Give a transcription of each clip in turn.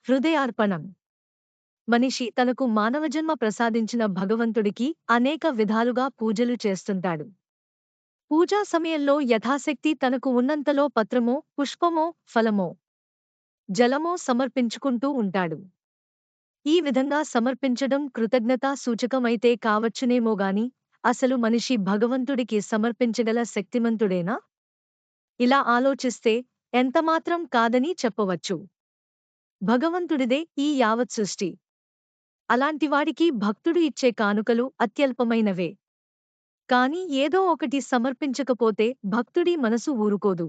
హృదయార్పణం. మనిషి తనకు మానవజన్మ ప్రసాదించిన భగవంతుడికి అనేక విధాలుగా పూజలు చేస్తుంటాడు. పూజా సమయంలో యథాశక్తి తనకు ఉన్నంతలో పత్రమో, పుష్పమో, ఫలమో, జలమో సమర్పించుకుంటూ ఉంటాడు. ఈ విధంగా సమర్పించడం కృతజ్ఞతా సూచకమైతే కావచ్చునేమోగాని, అసలు మనిషి భగవంతుడికి సమర్పించగల శక్తిమంతుడేనా? ఇలా ఆలోచిస్తే ఎంతమాత్రం కాదని చెప్పవచ్చు. భగవంతుడిదే ఈ యావత్ సృష్టి. అలాంటివాడికి భక్తుడు ఇచ్చే కానుకలు అత్యల్పమైనవే. కాని ఏదో ఒకటి సమర్పించకపోతే భక్తుడి మనసు ఊరుకోదు.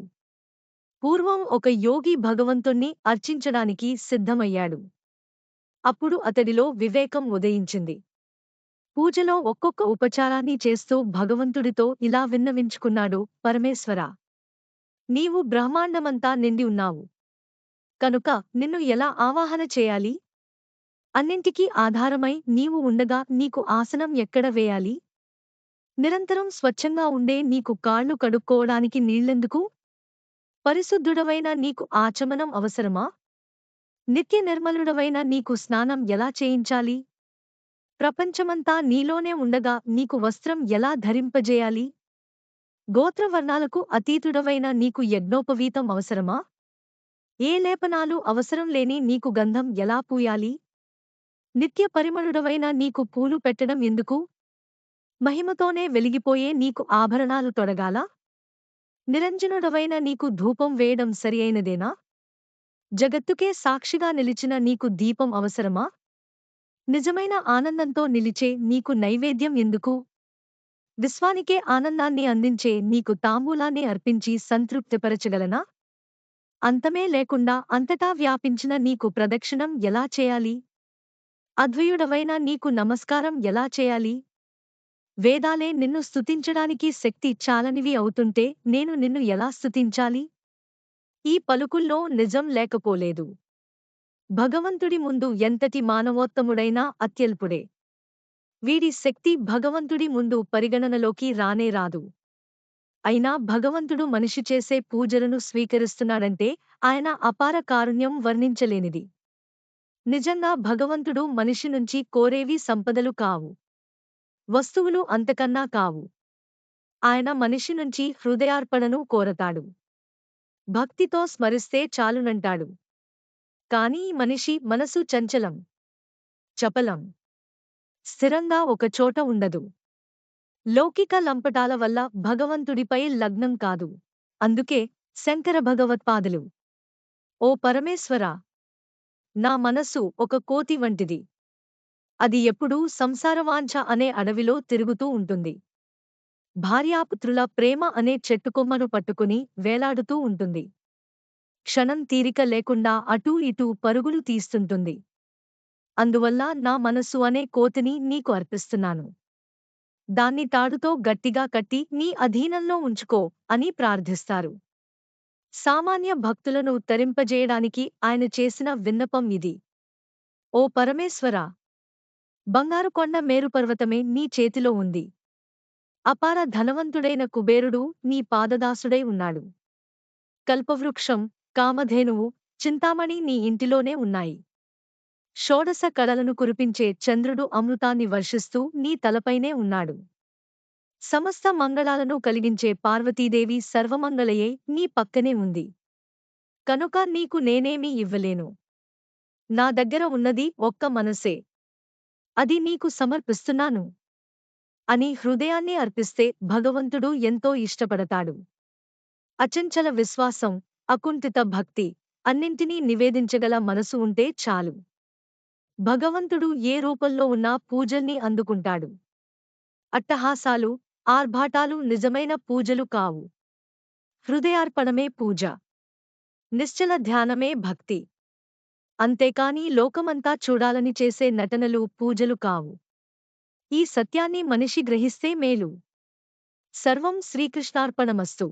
పూర్వం ఒక యోగి భగవంతుణ్ణి అర్చించడానికి సిద్ధమయ్యాడు. అప్పుడు అతడిలో వివేకం ఉదయించింది. పూజలో ఒక్కొక్క ఉపచారాన్ని చేస్తూ భగవంతుడితో ఇలా విన్నవించుకున్నాడు: పరమేశ్వరా! నీవు బ్రహ్మాండమంతా నిండి ఉన్నావు. కనుక నిన్ను ఎలా ఆవాహన చేయాలి? అన్నింటికీ ఆధారమై నీవు ఉండగా నీకు ఆసనం ఎక్కడ వేయాలి? నిరంతరం స్వచ్ఛంగా ఉండే నీకు కాళ్ళు కడుక్కోవడానికి నీళ్ళెందుకు? పరిశుద్ధుడవైన నీకు ఆచమనం అవసరమా? నిత్య నిర్మలుడవైన నీకు స్నానం ఎలా చేయించాలి? ప్రపంచమంతా నీలోనే ఉండగా నీకు వస్త్రం ఎలా ధరింపజేయాలి? గోత్రవర్ణాలకు అతీతుడవైన నీకు యజ్ఞోపవీతం అవసరమా? ఏ లేపనాలు అవసరం లేని నీకు గంధం ఎలా పూయాలి? నిత్య పరిమళుడవైన నీకు పూలు పెట్టడం ఎందుకు? మహిమతోనే వెలిగిపోయే నీకు ఆభరణాలు తొడగాలా? నిరంజనుడవైన నీకు ధూపం వేయడం సరియైనదేనా? జగత్తుకే సాక్షిగా నిలిచిన నీకు దీపం అవసరమా? నిజమైన ఆనందంతో నిలిచే నీకు నైవేద్యం ఎందుకు? విశ్వానికే ఆనందాన్ని అందించే నీకు తాంబూలాన్ని అర్పించి సంతృప్తిపరచగలనా? అంతమే లేకుండా అంతటా వ్యాపించిన నీకు ప్రదక్షిణం ఎలా చేయాలి? అద్వయుడవైన నీకు నమస్కారం ఎలా చేయాలి? వేదాలే నిన్ను స్తుతించడానికి శక్తి చాలనివి అవుతుంటే నేను నిన్ను ఎలా స్తుతించాలి? ఈ పలుకుల్లో నిజం లేకపోలేదు. భగవంతుడి ముందు ఎంతటి మానవోత్తముడైనా అత్యల్పుడే. వీడి శక్తి భగవంతుడి ముందు పరిగణనలోకి రానే రాదు. అయినా భగవంతుడు మనిషి చేసే పూజలను స్వీకరిస్తున్నాడంటే ఆయన అపార కారుణ్యం వర్ణించలేనిది. నిజంగా భగవంతుడు మనిషి నుంచి కోరేవి సంపదలు కావు. వస్తువులు అంతకన్నా కావు. ఆయన మనిషి నుంచి హృదయార్పణను కోరతాడు. భక్తితో స్మరిస్తే చాలునంటాడు. కానీ మనిషి మనసు చంచలం, చపలం, స్థిరంగా ఒకచోట ఉండదు. లౌకిక లంపటాల వల్ల భగవంతుడిపై లగ్నం కాదు. అందుకే శంకర భగవత్పాదులు: ఓ పరమేశ్వరా! నా మనసు ఒక కోతి వంటిది. అది ఎప్పుడూ సంసారవాంఛ అనే అడవిలో తిరుగుతూ ఉంటుంది. భార్యాపుత్రుల ప్రేమ అనే చెట్టుకొమ్మను పట్టుకుని వేలాడుతూ ఉంటుంది. క్షణం తీరిక లేకుండా అటూ ఇటూ పరుగులు తీస్తుంటుంది. అందువల్ల నా మనసు అనే కోతిని నీకు అర్పిస్తున్నాను. దాన్ని తాడుతో గట్టిగా కట్టి నీ అధీనంలో ఉంచుకో అని ప్రార్థిస్తారు. సామాన్య భక్తులను తరింపజేయడానికి ఆయన చేసిన విన్నపం ఇది: ఓ పరమేశ్వరా! బంగారు కొండ మేరుపర్వతమే నీ చేతిలో ఉంది. అపార ధనవంతుడైన కుబేరుడు నీ పాదదాసుడై ఉన్నాడు. కల్పవృక్షం, కామధేనువు, చింతామణి నీ ఇంటిలోనే ఉన్నాయి. షోడశ కళలను కురిపించే చంద్రుడు అమృతాన్ని వర్షిస్తూ నీ తలపైనే ఉన్నాడు. సమస్త మంగళాలను కలిగించే పార్వతీదేవి సర్వమంగళయే నీ పక్కనే ఉంది. కనుక నీకు నేనేమీ ఇవ్వలేను. నా దగ్గర ఉన్నది ఒక్క మనసే. అది నీకు సమర్పిస్తున్నాను అని హృదయాన్ని అర్పిస్తే భగవంతుడు ఎంతో ఇష్టపడతాడు. అచంచల విశ్వాసం, అకుంఠిత భక్తి, అన్నింటినీ నివేదించగల మనసు ఉంటే చాలు. భగవంతుడు ఏ రూపంలో ఉన్నా పూజల్ని అందుకుంటాడు. అట్టహాసాలు, ఆర్భాటాలు నిజమైన పూజలు కావు. హృదయార్పణమే పూజ. నిశ్చల ధ్యానమే భక్తి. అంతేకాని లోకమంతా చూడాలని చేసే నటనలు పూజలు కావు. ఈ సత్యాన్ని మనిషి గ్రహిస్తే మేలు. సర్వం శ్రీకృష్ణార్పణమస్తు.